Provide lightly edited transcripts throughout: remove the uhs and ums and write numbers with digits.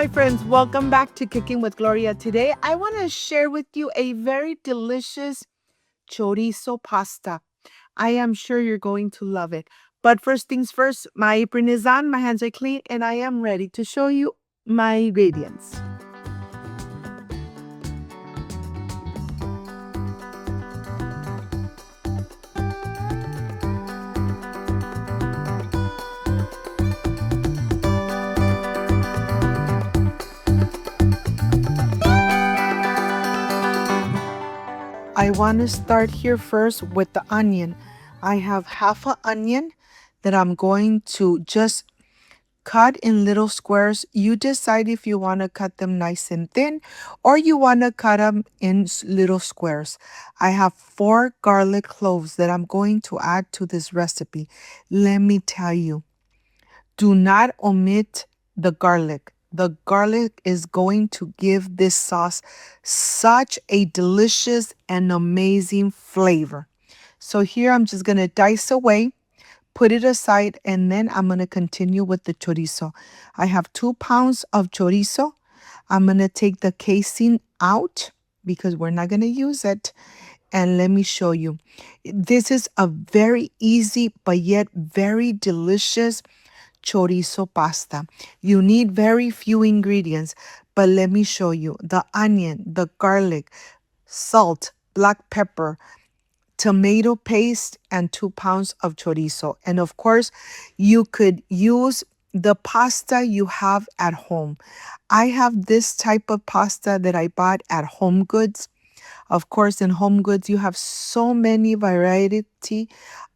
my friends. Welcome back to Cooking with Gloria. Today, I want to share with you a very delicious chorizo pasta. I am sure you're going to love it. But first things first, my apron is on, my hands are clean, and I am ready to show you my ingredients. I want to start here first with the onion. I have half an onion that I'm going to just cut in little squares. You decide if you want to cut them nice and thin or you want to cut them in little squares. I have 4 garlic cloves that I'm going to add to this recipe. Let me tell you, do not omit the garlic. The garlic is going to give this sauce such a delicious and amazing flavor. So here I'm just going to dice away, put it aside, and then I'm going to continue with the chorizo. I have 2 pounds of chorizo. I'm going to take the casing out because we're not going to use it. And let me show you. This is a very easy but yet very delicious chorizo pasta. You need very few ingredients, but let me show you. The onion, the garlic, salt, black pepper, tomato paste, and 2 pounds of chorizo. And of course, you could use the pasta you have at home. I have this type of pasta that I bought at Home Goods. Of course, in Home Goods, you have so many variety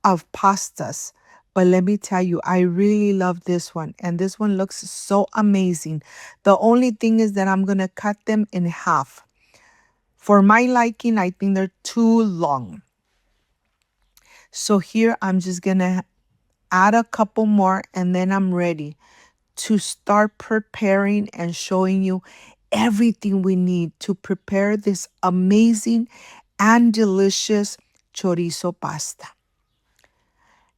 of pastas. But let me tell you, I really love this one. And this one looks so amazing. The only thing is that I'm going to cut them in half. For my liking, I think they're too long. So here I'm just going to add a couple more and then I'm ready to start preparing and showing you everything we need to prepare this amazing and delicious chorizo pasta.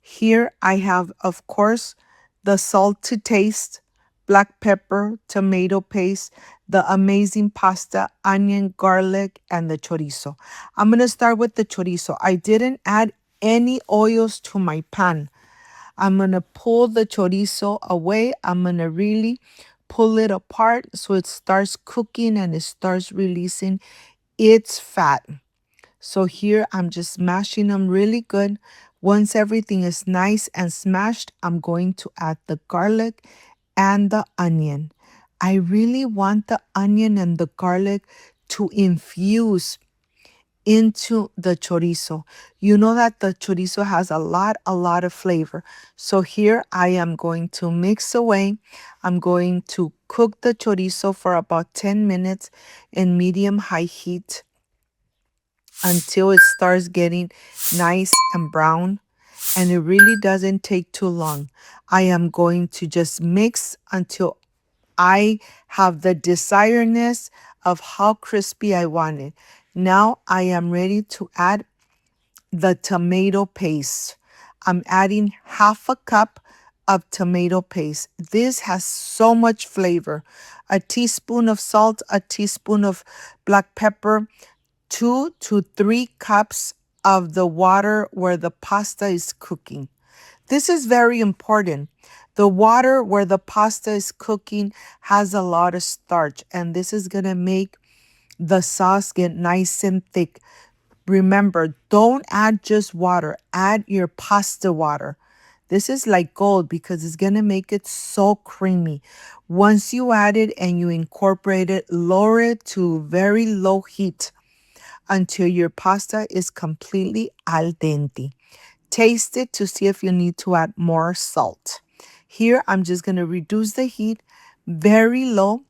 Here I have, of course, the salt to taste, black pepper, tomato paste, the amazing pasta, onion, garlic, and the chorizo. I'm going to start with the chorizo. I didn't add any oils to my pan. I'm going to pull the chorizo away. I'm going to really pull it apart so it starts cooking and it starts releasing its fat. So here I'm just smashing them really good. Once everything is nice and smashed, I'm going to add the garlic and the onion. I really want the onion and the garlic to infuse into the chorizo. You know that the chorizo has a lot of flavor. So here I am going to mix away. I'm going to cook the chorizo for about 10 minutes in medium-high heat until it starts getting nice and brown. And it really doesn't take too long. I am going to just mix until I have the desiredness of how crispy I want it. Now I am ready to add the tomato paste. I'm adding half a cup of tomato paste. This has so much flavor. A teaspoon of salt, a teaspoon of black pepper, 2 to 3 cups of the water where the pasta is cooking. This is very important. The water where the pasta is cooking has a lot of starch, and this is going to make the sauce get nice and thick. Remember, don't add just water. Add your pasta water. This is like gold because it's going to make it so creamy. Once you add it and you incorporate it, lower it to very low heat until your pasta is completely al dente. Taste it to see if you need to add more salt. Here, I'm just going to reduce the heat very low.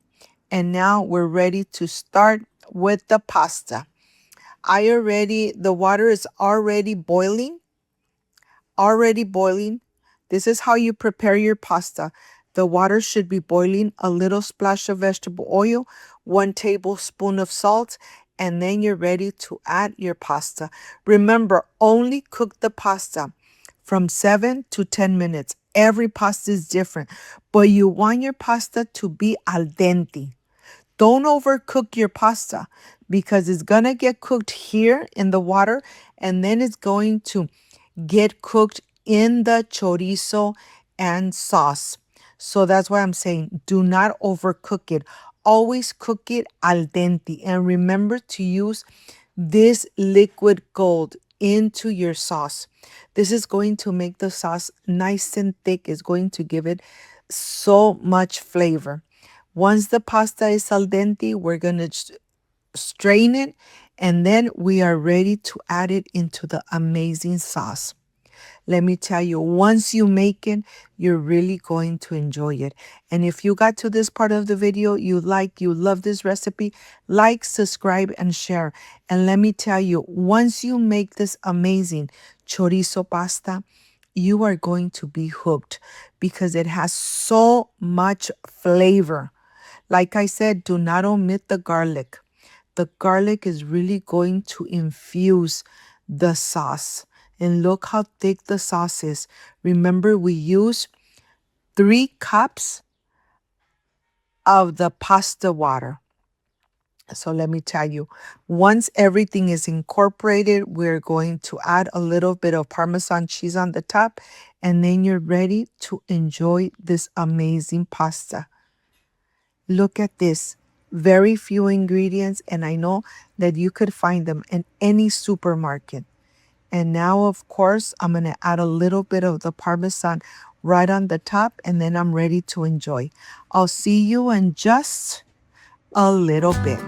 And now we're ready to start with the pasta. The water is already boiling. This is how you prepare your pasta. The water should be boiling, a little splash of vegetable oil, 1 tablespoon of salt, and then you're ready to add your pasta. Remember, only cook the pasta from 7 to 10 minutes. Every pasta is different, but you want your pasta to be al dente. Don't overcook your pasta because it's going to get cooked here in the water and then it's going to get cooked in the chorizo and sauce. So that's why I'm saying do not overcook it. Always cook it al dente and remember to use this liquid gold into your sauce. This is going to make the sauce nice and thick. It's going to give it so much flavor. Once the pasta is al dente, we're going to strain it and then we are ready to add it into the amazing sauce. Let me tell you, once you make it, you're really going to enjoy it. And if you got to this part of the video, you love this recipe, like, subscribe, and share. And let me tell you, once you make this amazing chorizo pasta, you are going to be hooked because it has so much flavor. Like I said, do not omit the garlic. The garlic is really going to infuse the sauce. And look how thick the sauce is. Remember, we use 3 cups of the pasta water. So let me tell you, once everything is incorporated, we're going to add a little bit of Parmesan cheese on the top, and then you're ready to enjoy this amazing pasta. Look at this. Very few ingredients, and I know that you could find them in any supermarket. And now, of course, I'm going to add a little bit of the Parmesan right on the top, and then I'm ready to enjoy. I'll see you in just a little bit.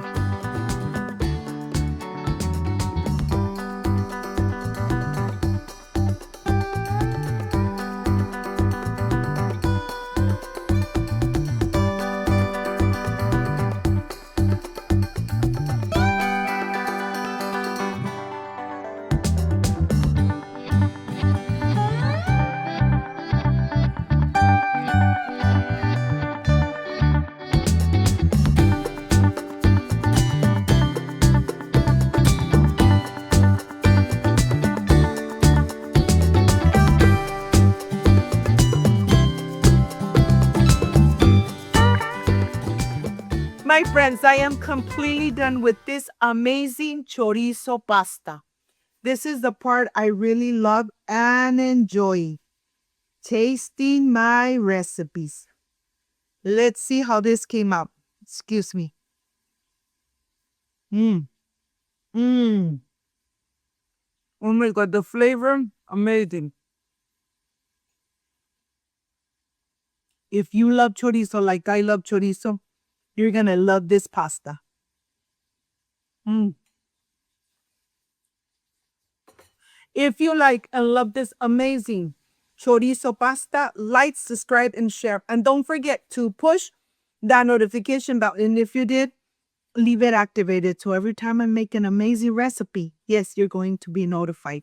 My friends, I am completely done with this amazing chorizo pasta. This is the part I really love and enjoy. Tasting my recipes. Let's see how this came out. Excuse me. Mmm. Mmm. Oh my God, the flavor, amazing. If you love chorizo like I love chorizo, you're going to love this pasta. Mm. If you like and love this amazing chorizo pasta, like, subscribe, and share. And don't forget to push that notification bell. And if you did, leave it activated. So every time I make an amazing recipe, yes, you're going to be notified.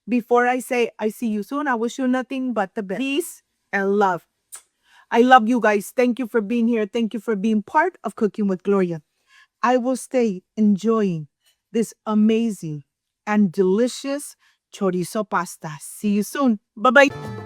Before I say I see you soon, I wish you nothing but the best. Peace and love. I love you guys. Thank you for being here. Thank you for being part of Cooking with Gloria. I will stay enjoying this amazing and delicious chorizo pasta. See you soon. Bye bye.